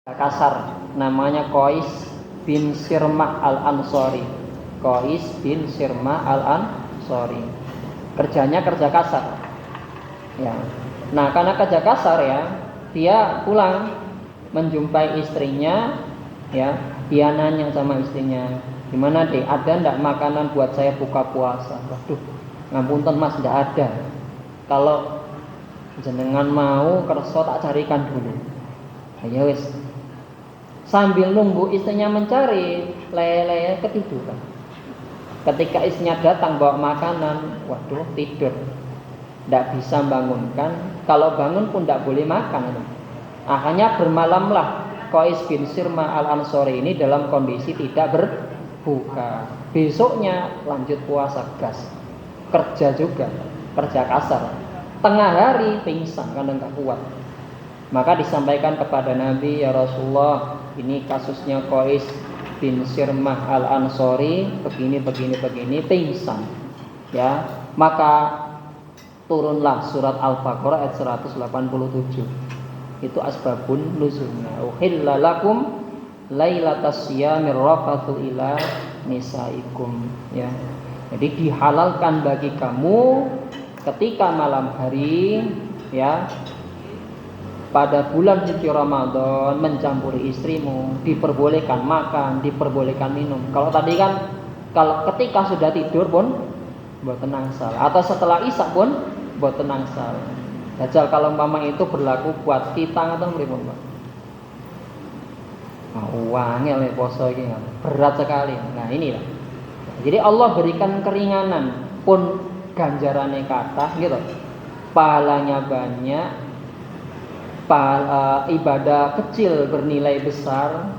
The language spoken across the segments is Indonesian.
kasar namanya Qais bin Sirmah al-Ansori. Qais bin Sirmah al-Ansori. Kerjanya kerja kasar. Ya. Nah, karena kerja kasar ya, dia pulang menjumpai istrinya, ya, dia nanya sama istrinya, "Gimana deh, ada enggak makanan buat saya buka puasa?" "Waduh, ngapunten Mas, enggak ada. Kalau jenengan mau kerso tak carikan dulu." Ya wis. Sambil nunggu istrinya mencari, lele ketiduran. Ketika istrinya datang bawa makanan, waduh, tidur. Tidak bisa bangunkan. Kalau bangun pun tidak boleh makan. Akhirnya bermalamlah Qais bin Sirmah al-Ansori ini dalam kondisi tidak berbuka. Besoknya lanjut puasa gas. Kerja juga, kerja kasar. Tengah hari pingsan karena nggak kuat. Maka disampaikan kepada Nabi, "Ya Rasulullah, ini kasusnya Qais bin Sirmah al-Ansori, begini pingsan." Ya, maka turunlah surat Al-Baqarah ayat 187. Itu asbabun nuzulnya. Uhilla lakum lailatas siyamir rafathu ila nisaikum, ya. Jadi dihalalkan bagi kamu ketika malam hari, ya, pada bulan suci Ramadan mencampuri istrimu, diperbolehkan makan, diperbolehkan minum. Kalau tadi kan kalau ketika sudah tidur pun mboten angsal, atau setelah isya pun mboten angsal. Dajal kalau umpama itu berlaku buat kita atau pripun, Pak? Uangnya oleh poso iki berat sekali. Nah, inilah. Jadi Allah berikan keringanan pun ganjarannya kathah gitu. Pahalanya banyak. Ibadah kecil bernilai besar.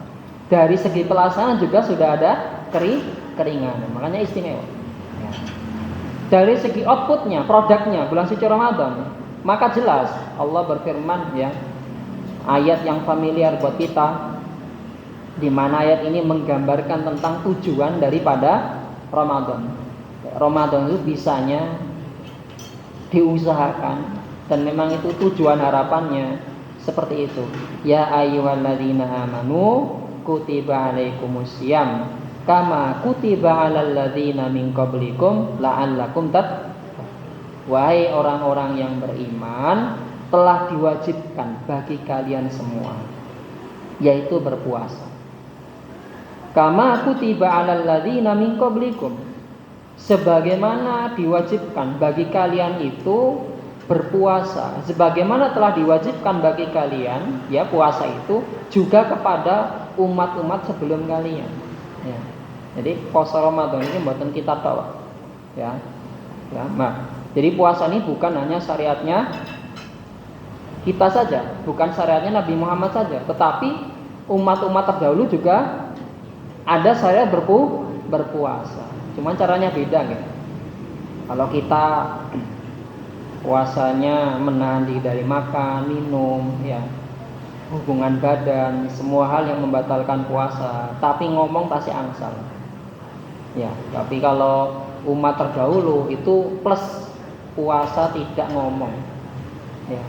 Dari segi pelaksanaan juga sudah ada keringanan. Makanya istimewa. Ya. Dari segi outputnya, produknya bulan suci Ramadan, maka jelas Allah berfirman, ya, ayat yang familiar buat kita, di mana ayat ini menggambarkan tentang tujuan daripada Ramadan. Ramadan itu bisanya diusahakan, dan memang itu tujuan harapannya seperti itu. Ya ayyuhalladzina amanu kutiba alaikumusiyam kama kutiba alal ladzina min qablikum la'allakum tattaqun. Wahai orang-orang yang beriman, telah diwajibkan bagi kalian semua, yaitu berpuasa. Kama kutiba alal ladzina min qablikum, sebagaimana diwajibkan bagi kalian itu berpuasa, sebagaimana telah diwajibkan bagi kalian, ya, puasa itu juga kepada umat-umat sebelum kalian, ya. Jadi puasa Ramadan ini mboten kita tahu, ya. Ya, nah, jadi puasa ini bukan hanya syariatnya kita saja, bukan syariatnya Nabi Muhammad saja, tetapi umat-umat terdahulu juga ada syariat berpuasa. Cuman caranya beda, gitu. Kalau kita puasanya menahan diri dari makan, minum, ya, hubungan badan, semua hal yang membatalkan puasa, tapi ngomong pasti angsal. Ya, tapi kalau umat terdahulu itu plus puasa tidak ngomong. Ya.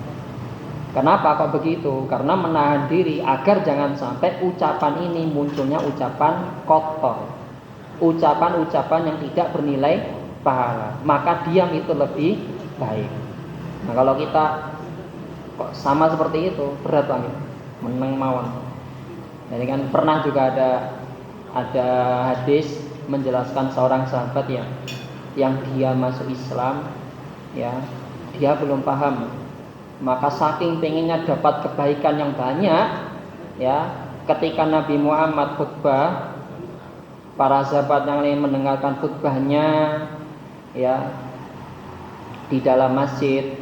Kenapa kok begitu? Karena menahan diri agar jangan sampai ucapan ini munculnya ucapan kotor, ucapan-ucapan yang tidak bernilai pahala. Maka diam itu lebih baik. Nah, kalau kita kok sama seperti itu, berat banget, meneng mawon. Jadi kan pernah juga ada hadis menjelaskan seorang sahabat yang dia masuk Islam, ya, dia belum paham, maka saking pengennya dapat kebaikan yang banyak, ya, ketika Nabi Muhammad khutbah, para sahabat yang lain mendengarkan khutbahnya, ya, di dalam masjid,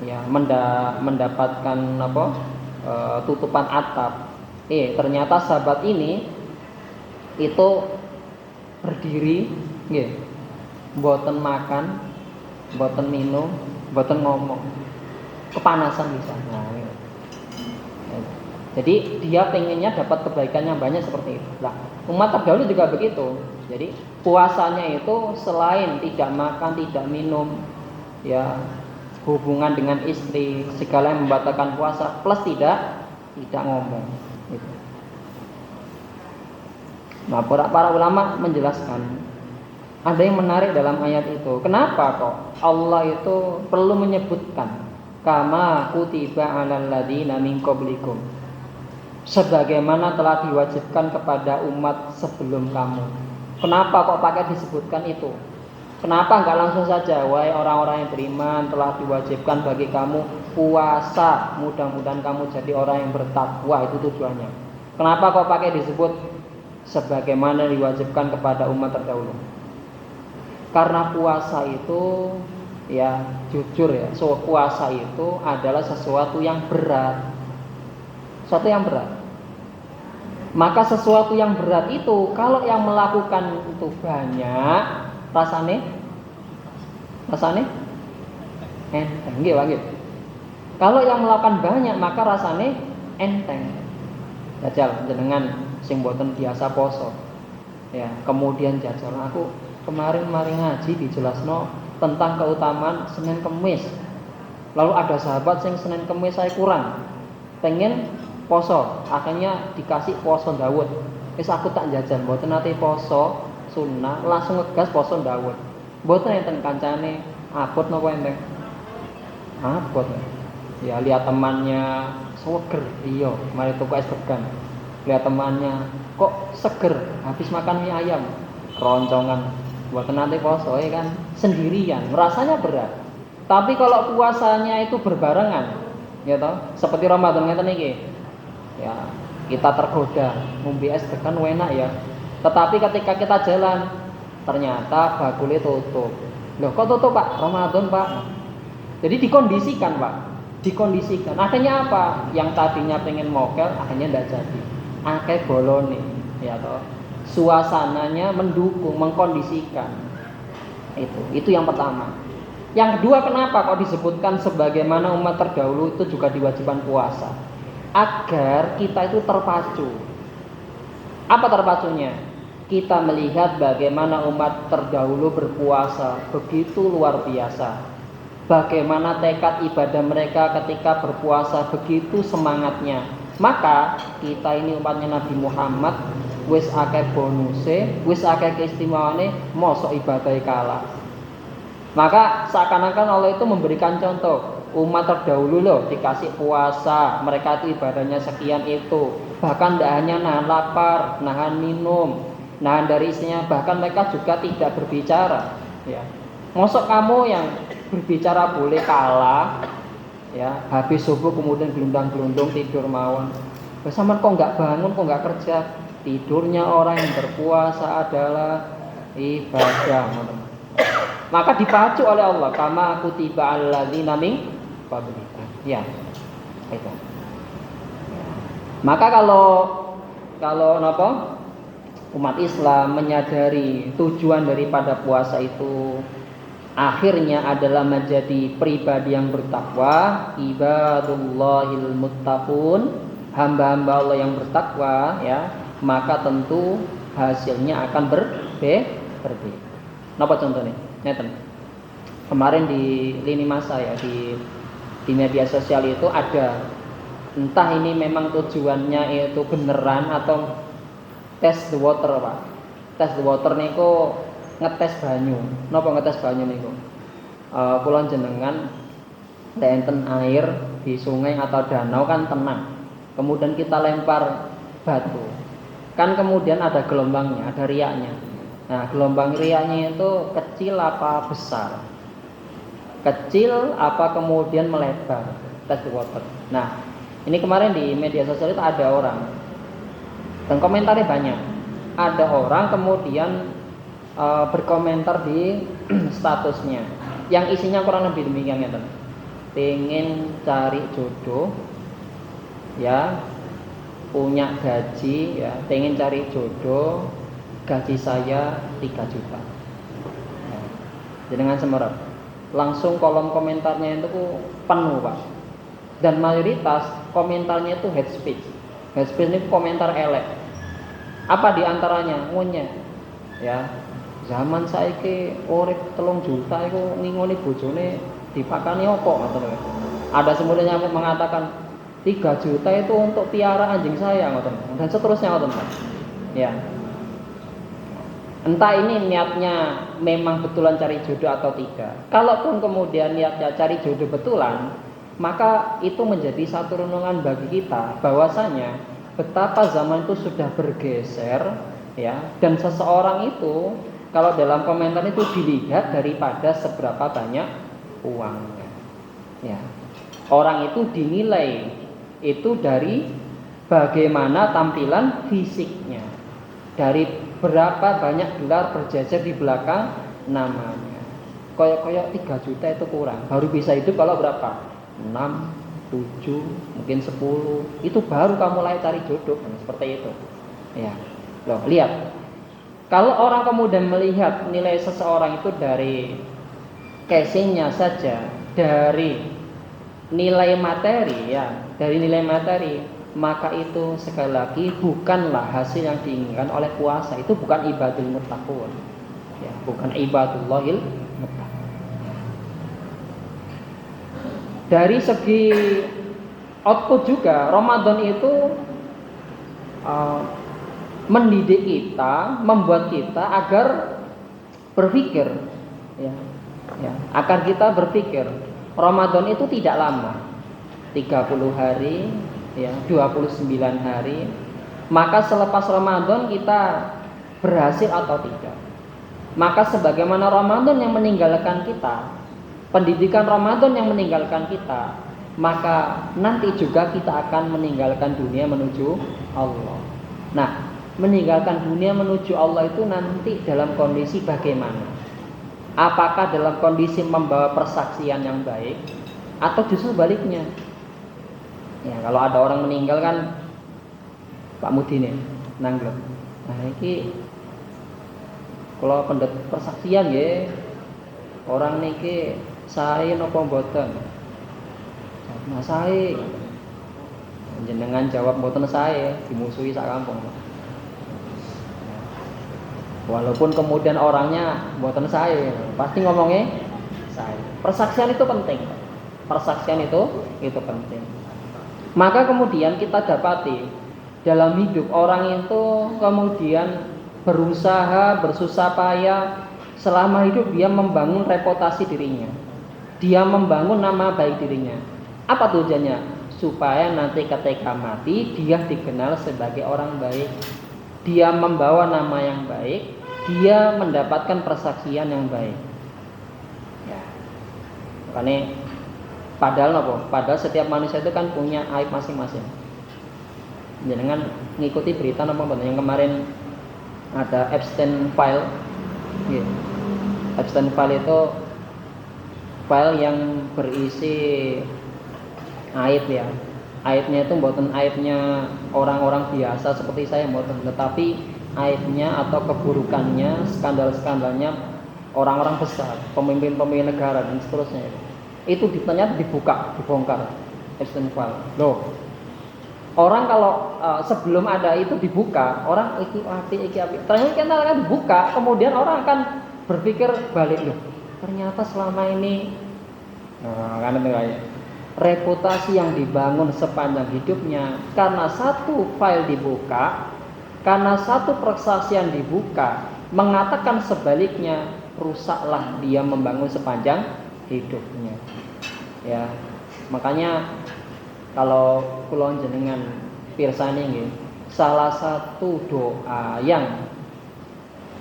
ya, mendapatkan tutupan atap. Ternyata sahabat ini itu berdiri, nggih, mboten makan, mboten minum, mboten ngomong, kepanasan di sana. Jadi dia pengennya dapat kebaikan yang banyak seperti itu. Nah, umat terdahulu juga begitu. Jadi puasanya itu selain tidak makan, tidak minum, ya, hubungan dengan istri, segala yang membatalkan puasa, plus tidak tidak ngomong gitu. Nah, para ulama menjelaskan ada yang menarik dalam ayat itu. Kenapa kok Allah itu perlu menyebutkan kama kutiba 'alal ladzina min qablikum, sebagaimana telah diwajibkan kepada umat sebelum kamu. Kenapa kok pakai disebutkan itu? Kenapa enggak langsung saja, wahai orang-orang yang beriman, telah diwajibkan bagi kamu puasa, mudah-mudahan kamu jadi orang yang bertakwa, itu tujuannya. Kenapa kok pakai disebut sebagaimana diwajibkan kepada umat terdahulu? Karena puasa itu, ya jujur ya, puasa itu adalah sesuatu yang berat. Sesuatu yang berat. Maka sesuatu yang berat itu kalau yang melakukan itu banyak, rasane enteng nggih, nggih. Kalau yang melakukan banyak maka rasane enteng. Jajal jenengan sing mboten biasa poso. Ya, kemudian jajal aku kemarin mari ngaji dijelasno tentang keutamaan Senin Kemis. Lalu ada sahabat sing Senin Kemis saya kurang. Pengen poso, akhirnya dikasih poso Daud. Wis aku tak jajan, mboten nate poso sunnah, langsung ngegas poso Daud. Mboten enten kancane abot napa enteng? Abot. Ya lihat temannya seger, iya, mari tuku es degan. Lihat temannya kok seger, habis makan mie ayam, keroncongan. Mboten nate poso kan sendirian, rasanya berat. Tapi kalau puasanya itu berbarengan, ya toh, seperti Ramadan ngeten iki. Ya, kita tergoda ngombe es degan enak ya. Tetapi ketika kita jalan ternyata bakulnya tutup. Loh kok tutup Pak? Ramadan Pak. Jadi dikondisikan Pak. Dikondisikan. Akhirnya apa? Yang tadinya pengen mokel akhirnya tidak jadi. Akeh bolone, ya toh. Suasananya mendukung, mengkondisikan. Itu yang pertama. Yang kedua, kenapa kok disebutkan sebagaimana umat terdahulu itu juga diwajibkan puasa? Agar kita itu terpacu. Apa terpacunya? Kita melihat bagaimana umat terdahulu berpuasa begitu luar biasa. Bagaimana tekad ibadah mereka ketika berpuasa begitu semangatnya. Maka kita ini umatnya Nabi Muhammad wis akeh bonuse, wis akeh keistimewaane, mosok ibadah kalah. Maka seakan-akan Allah itu memberikan contoh. Umat terdahulu loh dikasih puasa, mereka itu ibadahnya sekian itu. Bahkan tidak hanya nahan lapar, nahan minum, nahan dari istrinya, bahkan mereka juga tidak berbicara. Ya, mosok kamu yang berbicara boleh kalah, ya habis subuh kemudian gelundang-gelundung tidur mawon. Bersama kok nggak bangun, kok nggak kerja? Tidurnya orang yang berpuasa adalah ibadah. Maka dipacu oleh Allah, kama kutiba alladzina min qablikum. Ya. Itu. Maka kalau napa? Umat Islam menyadari tujuan daripada puasa itu akhirnya adalah menjadi pribadi yang bertakwa, ibadullahil muttaqun, hamba-hamba Allah yang bertakwa, ya, maka tentu hasilnya akan berbeda. Napa contohnya? Ngeten. Kemarin di lini masa ya di media sosial itu ada, entah ini memang tujuannya itu beneran atau test the water Pak. Test the water niku ngetes banyu. Napa ngetes banyu niku? Kula jenengan enten air di sungai atau danau kan tenang. Kemudian kita lempar batu. Kan kemudian ada gelombangnya, ada riaknya. Nah, gelombang riaknya itu kecil apa besar? Kecil apa kemudian melebar? Test the water. Nah, ini kemarin di media sosial itu ada orang, dan komentarnya banyak. Ada orang kemudian berkomentar di statusnya, yang isinya kurang lebih demikian ya, pengen cari jodoh, ya, punya gaji, ya, pengen cari jodoh, gaji saya 3 juta. Nah, dengan semerap. Langsung kolom komentarnya itu penuh Pak. Dan mayoritas komentarnya itu hate speech. Hate speech ini komentar elek. Apa diantaranya? Ngunyah. Ya, zaman saiki urip 3 juta iku ngingoni bojone dipakani opo ngoten lho. Ada semuanya yang mengatakan 3 juta itu untuk piara anjing saya ngoten dan seterusnya ngoten. Ya. Entah ini niatnya memang betulan cari jodoh atau tidak. Kalaupun kemudian niatnya cari jodoh betulan, maka itu menjadi satu renungan bagi kita bahwasanya betapa zaman itu sudah bergeser ya, dan seseorang itu kalau dalam komentar itu dilihat daripada seberapa banyak uangnya. Ya. Orang itu dinilai itu dari bagaimana tampilan fisiknya, dari berapa banyak gelar berjajar di belakang namanya. Koyok-koyok 3 juta itu kurang. Baru bisa hidup kalau berapa? 6, 7, mungkin 10. Itu baru kamu mulai cari jodoh. Seperti itu. Ya. Loh, lihat. Kalau orang kemudian melihat nilai seseorang itu dari casingnya saja, dari nilai materi ya, dari nilai materi, maka itu sekali lagi bukanlah hasil yang diinginkan oleh puasa. Itu bukan ibadul muttaqun ya, bukan ibadullahil muttaqun. Dari segi output juga Ramadan itu mendidik kita, membuat kita agar berpikir ya, agar kita berpikir Ramadan itu tidak lama, 30 hari ya, 29 hari. Maka selepas Ramadan kita berhasil atau tidak. Maka sebagaimana Ramadan yang meninggalkan kita, pendidikan Ramadan yang meninggalkan kita, maka nanti juga kita akan meninggalkan dunia menuju Allah. Nah, meninggalkan dunia menuju Allah itu nanti dalam kondisi bagaimana? Apakah dalam kondisi membawa persaksian yang baik atau justru baliknya? Ya, kalau ada orang meninggal kan Pak Mudine nanggep. Nah, iki kalau pendet persaksian ya, orang niki sae napa mboten? Nah, sae. Jenengan jawab mboten sae, dimusuhi sak kampung. Walaupun kemudian orangnya mboten sae, pasti ngomongnya sae. Persaksian itu penting. Persaksian itu penting. Maka kemudian kita dapati dalam hidup orang itu kemudian berusaha, bersusah payah selama hidup dia membangun reputasi dirinya. Dia membangun nama baik dirinya. Apa tujuannya? Supaya nanti ketika mati dia dikenal sebagai orang baik. Dia membawa nama yang baik, dia mendapatkan persaksian yang baik. Ya. Makanya padahal setiap manusia itu kan punya aib masing-masing. Jangan ngikuti berita yang kemarin ada Epstein file. Ya. Epstein file itu file yang berisi aib ya. Aibnya itu bukan aibnya orang-orang biasa seperti saya, tetapi aibnya atau keburukannya, skandal-skandalnya orang-orang besar, pemimpin-pemimpin negara dan seterusnya. Itu ternyata dibongkar Epstein file. Loh, orang kalau sebelum ada itu dibuka, orang iki api. Ternyata kan dibuka, kemudian orang akan berpikir balik, loh, ternyata selama ini kan kayak reputasi yang dibangun sepanjang hidupnya karena satu file dibuka, karena satu persaksian dibuka, mengatakan sebaliknya, rusaklah dia membangun sepanjang hidupnya. Ya, makanya kalau kula jenengan pirsani nggih, salah satu doa yang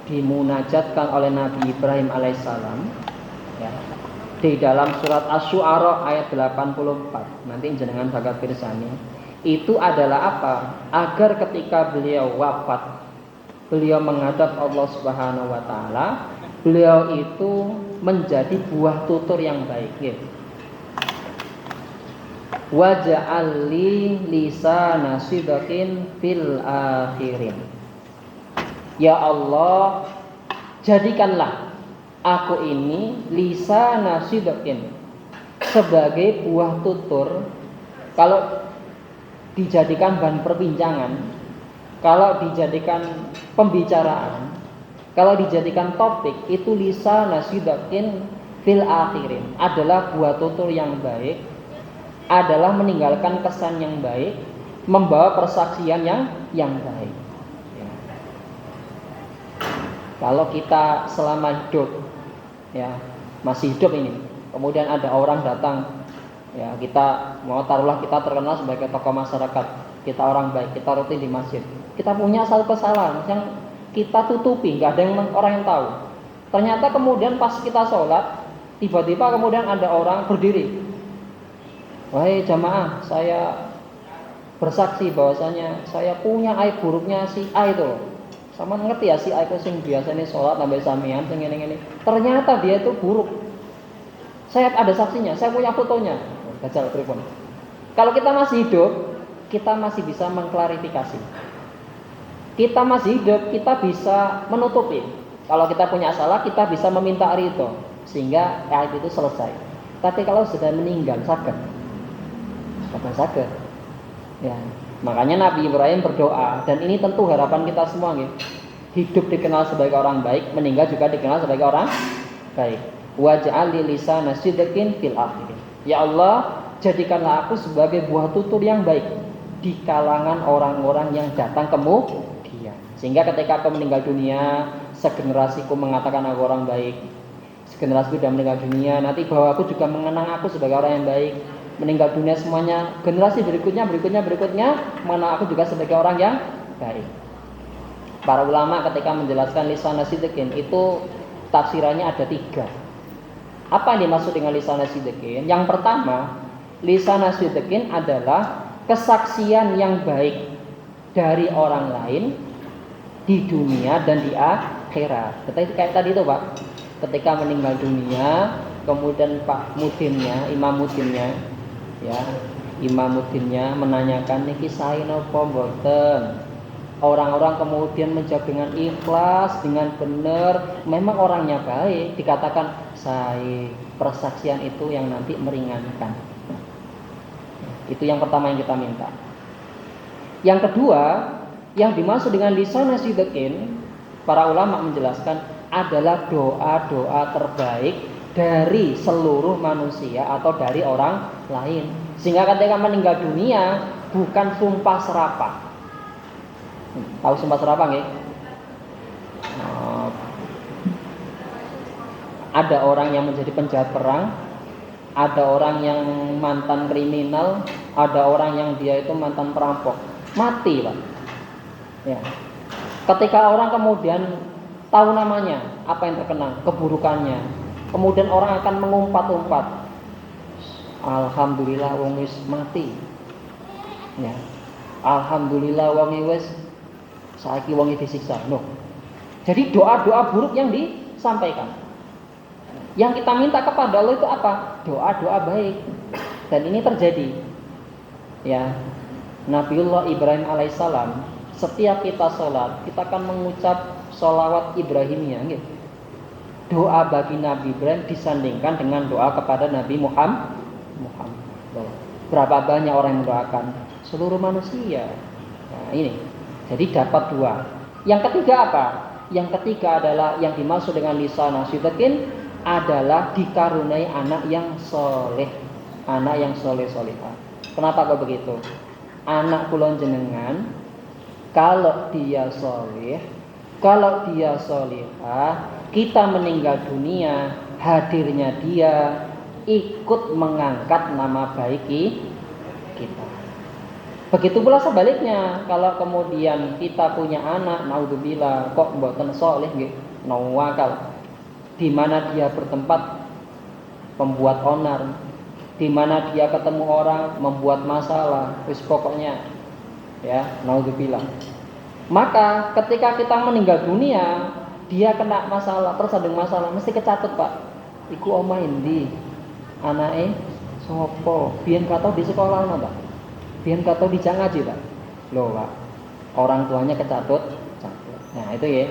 dimunajatkan oleh Nabi Ibrahim alaihissalam ya, di dalam surat Asy-Syu'ara ayat 84, nanti jenengan bakal pirsani, itu adalah apa? Agar ketika beliau wafat, beliau menghadap Allah Subhanahu wa taala, beliau itu menjadi buah tutur yang baik gitu. Waj'al li lisana sidqin fil akhirin. Ya Allah, jadikanlah aku ini lisana sidqin sebagai buah tutur. Kalau dijadikan bahan perbincangan, kalau dijadikan pembicaraan, kalau dijadikan topik, itu lisana sidqin fil akhirin adalah buah tutur yang baik adalah meninggalkan kesan yang baik, membawa persaksian yang baik. Ya. Kalau kita selama hidup, ya masih hidup ini, kemudian ada orang datang, ya kita mau taruhlah kita terkenal sebagai tokoh masyarakat, kita orang baik, kita rutin di masjid, kita punya satu kesalahan yang kita tutupi, nggak ada orang yang tahu. Ternyata kemudian pas kita sholat, tiba-tiba kemudian ada orang berdiri, wahai jamaah, saya bersaksi bahwasanya saya punya aib buruknya si A itu. Sama ngerti ya si A itu sing biasanya sholat sampai samian sing ini. Ternyata dia itu buruk. Saya ada saksinya, saya punya fotonya. Gajal pripun. Kalau kita masih hidup, kita masih bisa mengklarifikasi. Kita masih hidup, kita bisa menutupi. Kalau kita punya salah, kita bisa meminta ridho sehingga aib itu selesai. Tapi kalau sudah meninggal, sakit. Ya, makanya Nabi Ibrahim berdoa, dan ini tentu harapan kita semua gitu. Hidup dikenal sebagai orang baik, meninggal juga dikenal sebagai orang baik. Waj'al li lisana sidqin fil akhirin. Ya Allah, jadikanlah aku sebagai buah tutur yang baik di kalangan orang-orang yang datang kemudian. Sehingga ketika aku meninggal dunia, segenerasiku mengatakan aku orang baik. Segenerasiku sudah meninggal dunia, nanti bahwa aku juga mengenang aku sebagai orang yang baik. Meninggal dunia semuanya, generasi berikutnya mengenang aku juga sebagai orang yang baik. Para ulama ketika menjelaskan lisana sidqin itu tafsirannya ada 3. Apa yang dimaksud dengan lisana sidqin? Yang pertama, lisana sidqin adalah kesaksian yang baik dari orang lain di dunia dan di akhirat. Kayak tadi itu Pak, ketika meninggal dunia, kemudian Pak Mudinnya, Imam Mudinnya, ya, Imam Mudinnya menanyakan niki sae napa mboten. Orang-orang kemudian menjawab dengan ikhlas, dengan benar, memang orangnya baik, dikatakan sae. Persaksian itu yang nanti meringankan. Itu yang pertama yang kita minta. Yang kedua, yang dimaksud dengan lisana sidqin, para ulama menjelaskan adalah doa-doa terbaik dari seluruh manusia atau dari orang lain. Sehingga ketika meninggal dunia bukan sumpah serapah. Tahu sumpah serapah nggih? Ada orang yang menjadi penjahat perang, ada orang yang mantan kriminal, ada orang yang dia itu mantan perampok, mati Pak. Ya. Ketika orang kemudian tahu namanya, apa yang terkenang, keburukannya, kemudian orang akan mengumpat-umpat, alhamdulillah wong wis mati. Ya. Alhamdulillah wong wis saiki wong disiksa. Loh. Jadi doa-doa buruk yang disampaikan. Yang kita minta kepada Allah itu apa? Doa-doa baik. Dan ini terjadi. Ya. Nabiullah Ibrahim alaihissalam, setiap kita sholat, kita akan mengucap sholawat Ibrahimiyah. Gitu. Doa bagi Nabi Ibrahim disandingkan dengan doa kepada Nabi Muhammad. Berapa banyak orang yang mendoakan? Seluruh manusia. Nah, ini. Jadi dapat 2. Yang ketiga apa? Yang ketiga adalah yang dimaksud dengan lisana sidqin adalah dikaruniai anak yang soleh, anak yang soleh-solehah. Kenapa kok begitu? Anak kula jenengan kalau dia soleh, kalau dia solehah, kita meninggal dunia, hadirnya dia ikut mengangkat nama baik kita. Begitu pula sebaliknya, kalau kemudian kita punya anak, naudzubillah, kok mboten soleh nggih, nawakal, di mana dia bertempat membuat onar, di mana dia ketemu orang membuat masalah, wis pokoknya ya, naudzubillah. Maka ketika kita meninggal dunia, dia kena masalah, terus ada masalah, mesti kecatut Pak. Iku omah endi? Anake sapa? Biyen kata di sekolah Pak. Biyen kata dijak ngaji Pak. Loh Pak, orang tuanya kecatut. Nah itu ya,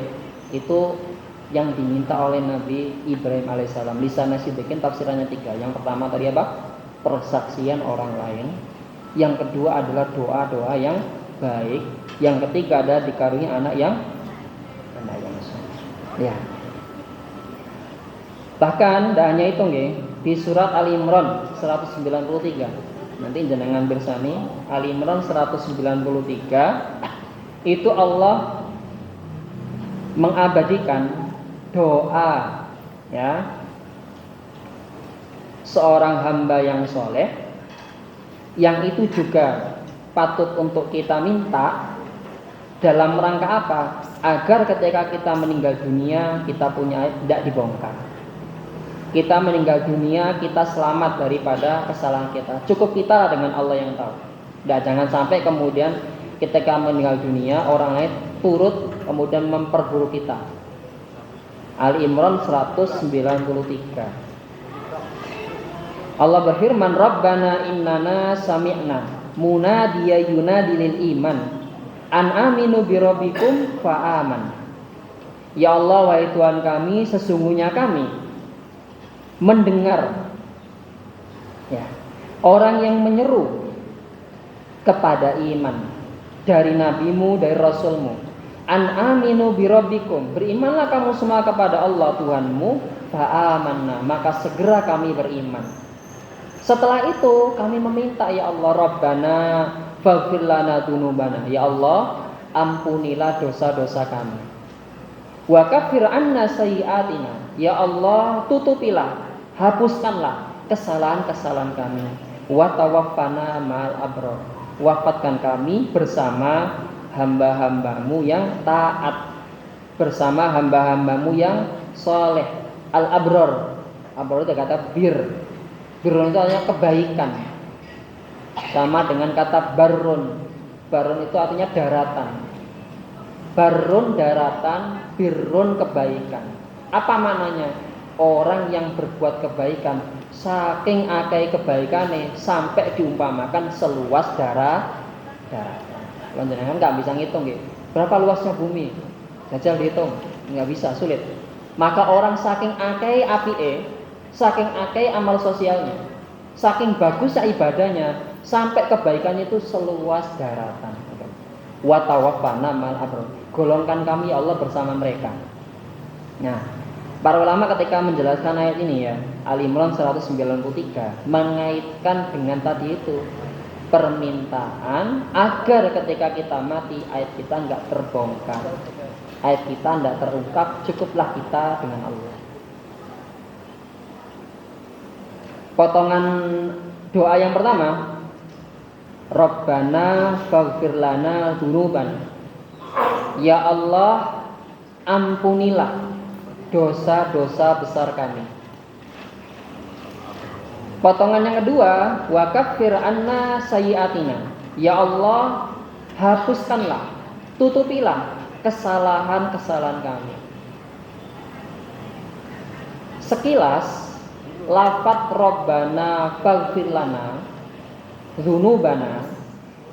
itu yang diminta oleh Nabi Ibrahim alaihissalam. Lisana sidqin tafsirannya 3. Yang pertama tadi apa? Persaksian orang lain. Yang kedua adalah doa-doa yang baik. Yang ketiga ada dikaruniai anak yang soleh. Ya. Bahkan tidak hanya itu nggih, di surat Ali Imran 193 Nanti jenengan bersani Ali Imran 193 itu Allah mengabadikan doa ya seorang hamba yang soleh, yang itu juga patut untuk kita minta dalam rangka apa? Agar ketika kita meninggal dunia kita punya aib tidak dibongkar. Kita meninggal dunia kita selamat daripada kesalahan kita. Cukup kita dengan Allah yang tahu. Dan jangan sampai kemudian ketika meninggal dunia orang lain turut kemudian memperburuk kita. Ali Imran 193. Allah berfirman, Rabbana innana sami'na munadiya yunadi lil iman an aminu birabbikum fa aman. Ya Allah, wahai Tuhan kami, sesungguhnya kami mendengar ya, orang yang menyeru kepada iman dari nabimu, dari rasulmu. An aminu birabbikum, berimanlah kamu semua kepada Allah Tuhanmu. Fa amanna, maka segera kami beriman. Setelah itu kami meminta, ya Allah, Rabbana faghfir lana dzunubana, ya Allah ampunilah dosa-dosa kami. Wa kaffir anna sayyi'atina, ya Allah tutupilah, hapuskanlah kesalahan-kesalahan kami. Wa tawaffana ma'al abrar, wafatkan kami bersama hamba-hambamu yang taat, bersama hamba-hambamu yang soleh. Al abrar, abrar itu kata bir itu artinya kebaikan, sama dengan kata barun. Barun itu artinya daratan. Barun daratan, birrun kebaikan. Apa maknanya? Orang yang berbuat kebaikan saking akeh kebaikane sampai diumpamakan seluas daratan. Jangan nggak bisa ngitung gitu. Berapa luasnya bumi? Jajal dihitung, nggak bisa, sulit. Maka orang saking akeh apike, saking akeh amal sosialnya, saking bagus ibadahnya, sampai kebaikannya itu seluas daratan. Wa tawaffana ma'al abrar, golongkan kami ya Allah bersama mereka. Nah, para ulama ketika menjelaskan ayat ini ya, Ali Imran 193 mengaitkan dengan tadi itu permintaan agar ketika kita mati aib kita enggak terbongkar, aib kita enggak terungkap, cukuplah kita dengan Allah. Potongan doa yang pertama, Rabbana faghfir lana dzunubana, ya Allah ampunilah dosa-dosa besar kami. Potongan yang kedua, wa kaffir anna sayyi'atina, ya Allah hapuskanlah, tutupilah kesalahan-kesalahan kami. Sekilas lafaz Rabbana faghfir lana dzunubana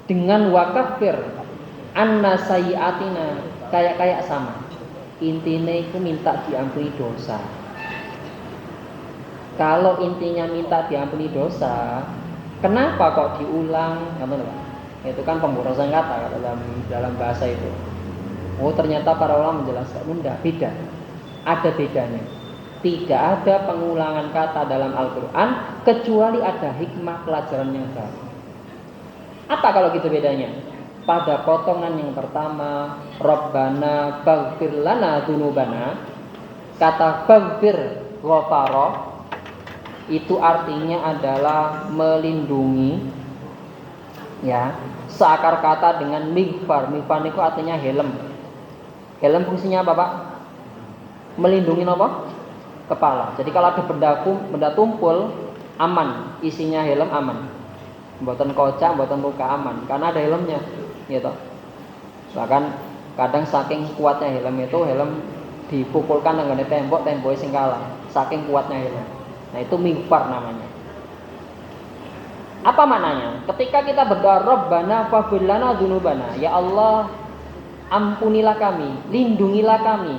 dengan wa kaffir anna sayyi'atina kayak sama. Intinya itu minta diampuni dosa. Kalau intinya minta diampuni dosa, kenapa kok diulang? Itu kan pemborosan kata dalam bahasa itu. Oh, ternyata para ulama menjelaskan enggak, beda. Ada bedanya. Tidak ada pengulangan kata dalam Al-Quran kecuali ada hikmah pelajaran yang baru. Apa kalau gitu bedanya? Pada potongan yang pertama, Rabbana faghfir lana dzunubana, kata faghfir ghafara itu artinya adalah melindungi, ya, seakar kata dengan mighfar. Mighfar itu artinya helm. Helm fungsinya apa, Pak? Melindungi apa? Kepala. Jadi kalau ada benda tumpul, aman, isinya helm aman. Mboten kocak, mboten luka, aman karena ada helmnya, gitu. Bahkan kadang saking kuatnya helm itu, helm dipukulkan dengan tembok sing kalah, saking kuatnya helm. Nah, itu mighfar namanya. Apa maknanya? Ketika kita berdoa Rabbana faghfir lana dzunubana, ya Allah ampunilah kami, lindungilah kami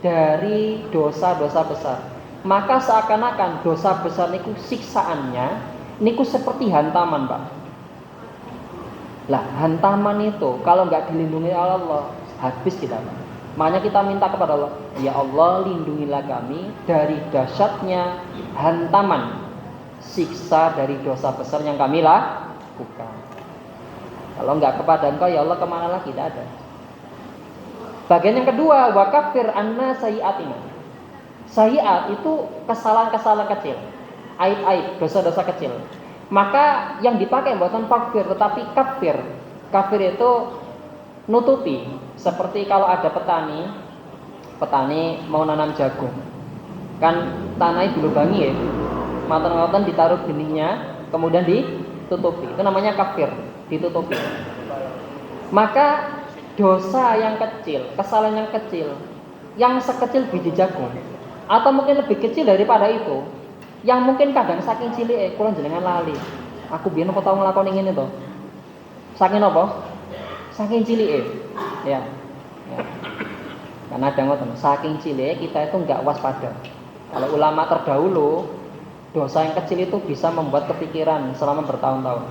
dari dosa-dosa besar. Maka seakan-akan dosa besar niku siksaannya niku seperti hantaman, Pak. Lah, hantaman itu kalau nggak dilindungi oleh Allah, habis kita, Pak. Makanya kita minta kepada Allah, ya Allah lindungilah kami dari dahsyatnya hantaman. siksa dari dosa besar yang kami lakukan. Kalau enggak kepada Engkau ya Allah kemana lagi? Tidak ada. Bagian yang kedua, wa kaffir anna sayyi'atina. Sayyi'at itu kesalahan-kesalahan kecil, aib-aib, dosa-dosa kecil. Maka yang dipakai bukan fakfir tetapi kafir. Kafir itu nutupi. Seperti kalau ada petani mau nanam jagung, kan tanahnya dilubangi ya, matan-matan ditaruh benihnya, kemudian ditutupi. Itu namanya kafir, ditutupi. Maka dosa yang kecil, kesalahan yang kecil, yang sekecil biji jagung, atau mungkin lebih kecil daripada itu, yang mungkin kadang saking cilik, kula jenengan lali. Aku biyen apa tau nglakoni ngene to. Saking apa? Saking cilik ya. Karena ada ngoten, saking cilik kita itu enggak waspada. Kalau ulama terdahulu, dosa yang kecil itu bisa membuat kepikiran selama bertahun-tahun.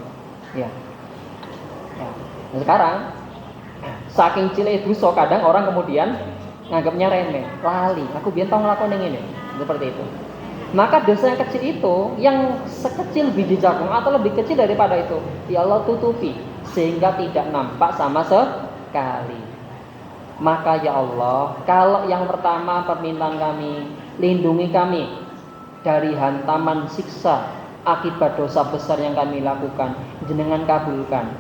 Ya. Nah, sekarang saking cilik dosa kadang orang kemudian nganggapnya remeh, lali. Aku biyen tau nglakoni ngene. Seperti itu. Maka dosa yang kecil itu, yang sekecil biji jagung atau lebih kecil daripada itu, ya Allah tutupi sehingga tidak nampak sama sekali. Maka ya Allah, kalau yang pertama permintaan kami, lindungi kami dari hantaman siksa akibat dosa besar yang kami lakukan, jenengan kabulkan.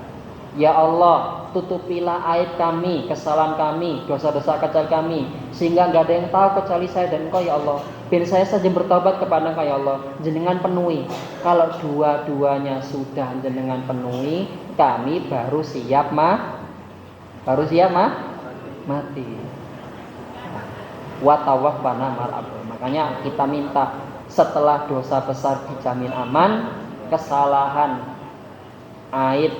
Ya Allah, tutupilah aib kami, kesalahan kami, dosa-dosa kecil kami, sehingga enggak ada yang tahu kecuali saya dan Engkau ya Allah. Biar saya saja bertobat kepada Engkau ya Allah, jenengan penuhi. Kalau dua-duanya sudah jenengan penuhi, kami baru siap mati. Wa tawaffana mal abrar. Makanya kita minta setelah dosa besar dijamin aman, kesalahan, aib,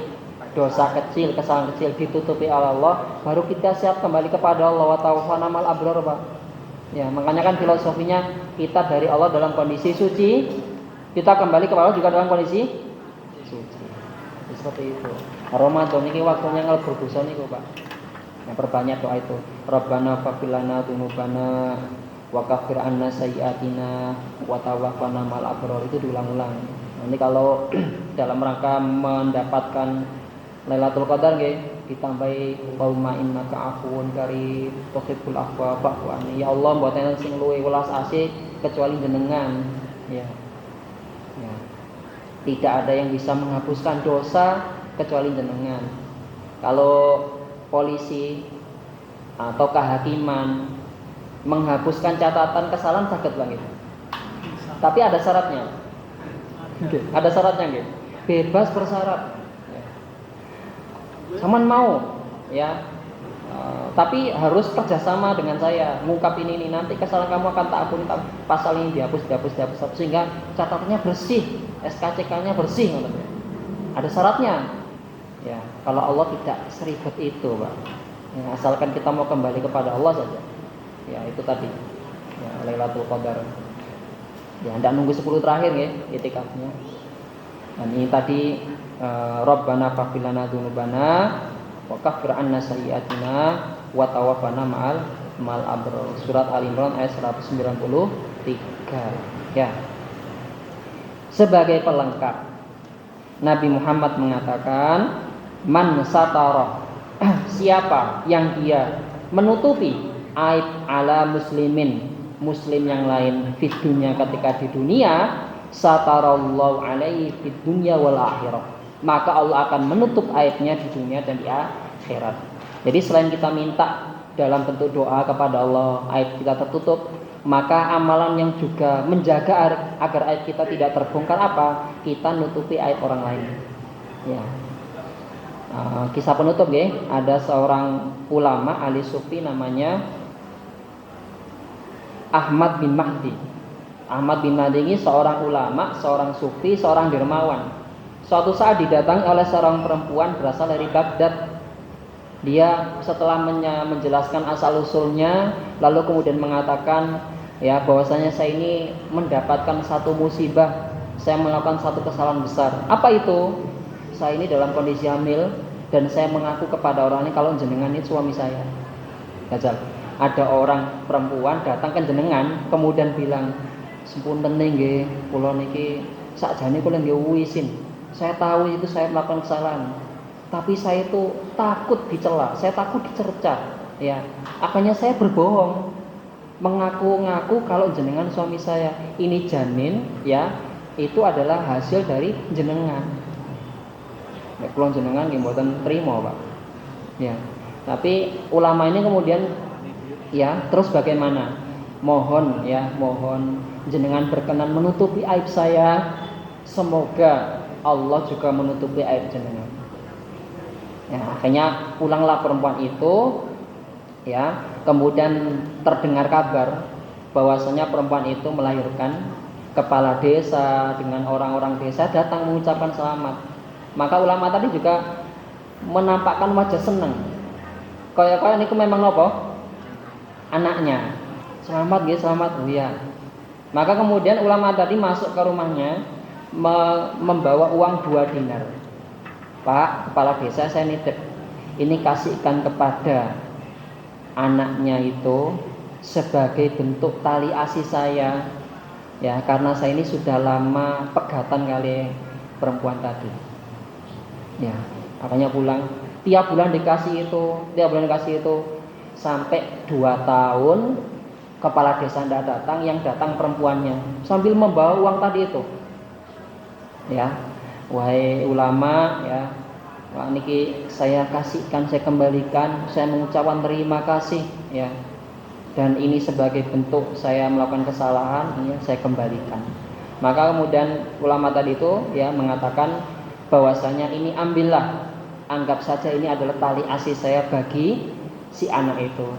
dosa kecil, kesalahan kecil ditutupi oleh Allah, baru kita siap kembali kepada Allah. Wa tawaffana mal abrar, Pak. Ya, makanya kan filosofinya kita dari Allah dalam kondisi suci, kita kembali kepada Allah juga dalam kondisi suci. Seperti itu. Ramadan ini waktunya ngelebur dosa niku, Pak. Yang perbanyak doa itu. Rabbana faghfir lana dzunubana wa kaffir anna sayyi'atina wa tawaffana mal abrar, itu diulang-ulang. Nanti kalau dalam rangka mendapatkan Lailatul Qadar nggih, ditambahi Allahumma innaka afuwun karim tuhibbul afwa fa'fu anni. Ya Allah, mboten sing luwih welas asih kecuali jenengan. Ya. Tidak ada yang bisa menghapuskan dosa kecuali jenengan. Kalau polisi atau kehakiman menghapuskan catatan kesalahan sakit banget. Tapi ada syaratnya. Ada syaratnya nggih. Bebas bersyarat. Saman mau ya. Tapi harus kerjasama dengan saya. Ngungkap ini nanti kesalahan kamu akan tak ampuni, pasal ini dihapus sehingga catatannya bersih, SKCK-nya bersih. Ada syaratnya. Ya, kalau Allah tidak seribet itu, Pak. Ya, asalkan kita mau kembali kepada Allah saja. Ya, itu tadi. Ya, Lailatul Qadar. Ya, ndak nunggu 10 terakhir ya, itikafnya. Dan ini tadi Rabbana faghfir lana dzunubana wa kaffir anna sayyi'atina wa tawaffana ma'al abrar. Surat Al-Imran ayat 193. Ya. Sebagai pelengkap, Nabi Muhammad mengatakan, man satara, siapa yang dia menutupi aib ala muslimin, muslim yang lain, fid dunya, ketika di dunia, satarallahu alaihi fid dunya wal akhirah, maka Allah akan menutup aibnya di dunia dan di akhirat. Jadi selain kita minta dalam bentuk doa kepada Allah aib kita tertutup, maka amalan yang juga menjaga agar aib kita tidak terbongkar apa? Kita nutupi aib orang lain. Ya. Kisah penutup ya, ada seorang ulama ahli sufi namanya Ahmad bin Mahdi. Ahmad bin Mahdi ini seorang ulama, seorang sufi, seorang dermawan. Suatu saat didatangi oleh seorang perempuan berasal dari Baghdad. Dia setelah menjelaskan asal usulnya, lalu kemudian mengatakan, ya bahwasanya saya ini mendapatkan satu musibah, saya melakukan satu kesalahan besar. Apa itu? Saya ini dalam kondisi hamil dan saya mengaku kepada orang ini kalau jenengan ini suami saya. Gajal. Ada orang perempuan datang ke jenengan kemudian bilang, "Sepunten nggih, kula niki sakjane kula nggih wisin. Saya tahu itu saya melakukan kesalahan. Tapi saya itu takut dicela, saya takut dicerca, ya. Akhirnya saya berbohong. Mengaku-ngaku kalau jenengan suami saya ini janin, ya, itu adalah hasil dari jenengan. Ya, kula jenengan nggih mboten trima, Pak. Ya. Tapi ulama ini kemudian ya, terus bagaimana? Mohon jenengan berkenan menutupi aib saya. Semoga Allah juga menutupi aib jenengan. Ya, akhirnya pulanglah perempuan itu, ya. Kemudian terdengar kabar bahwasanya perempuan itu melahirkan. Kepala desa dengan orang-orang desa datang mengucapkan selamat. Maka ulama tadi juga menampakkan wajah senang. Kaya niku memang apa? Anaknya. Selamat nggih, selamat. Oh ya. Maka kemudian ulama tadi masuk ke rumahnya membawa uang 2 dinar. Pak, kepala desa saya nitip. Ini kasihkan kepada anaknya itu sebagai bentuk tali asih saya. Ya, karena saya ini sudah lama pegatan kali perempuan tadi. Ya, makanya pulang tiap bulan dikasih itu sampai 2 tahun kepala desa tidak datang, yang datang perempuannya sambil membawa uang tadi itu. Ya, wahai ulama, ya, wah niki saya kasihkan, saya kembalikan, saya mengucapkan terima kasih, ya. Dan ini sebagai bentuk saya melakukan kesalahan, ya, saya kembalikan. Maka kemudian ulama tadi itu ya mengatakan bahwasanya ini ambillah, anggap saja ini adalah tali asih saya bagi si anak itu.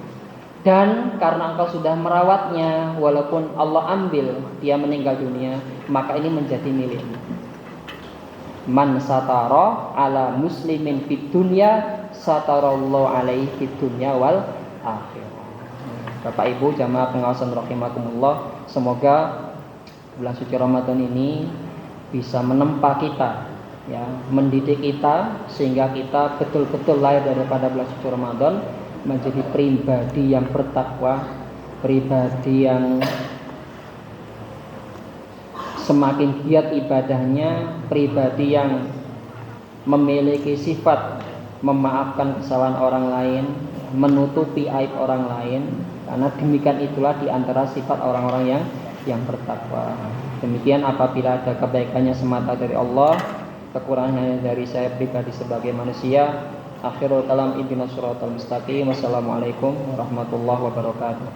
Dan karena engkau sudah merawatnya, walaupun Allah ambil, dia meninggal dunia, maka ini menjadi milikmu. Man satara ala muslimin fid dunya satarallahu alaihi fid dunya wal akhirah. Bapak Ibu jamaah pengawasan rahimakumullah, semoga bulan suci Ramadan ini bisa menempa kita, ya, mendidik kita sehingga kita betul-betul lahir daripada bulan suci Ramadan menjadi pribadi yang bertakwa, pribadi yang semakin giat ibadahnya, pribadi yang memiliki sifat memaafkan kesalahan orang lain, menutupi aib orang lain, karena demikian itulah diantara sifat orang-orang yang bertakwa. Demikian apabila ada kebaikannya semata dari Allah, kekurangannya dari saya pribadi sebagai manusia. Akhirul kalam ihdinas siratal mustaqim. Wassalamualaikum warahmatullahi wabarakatuh.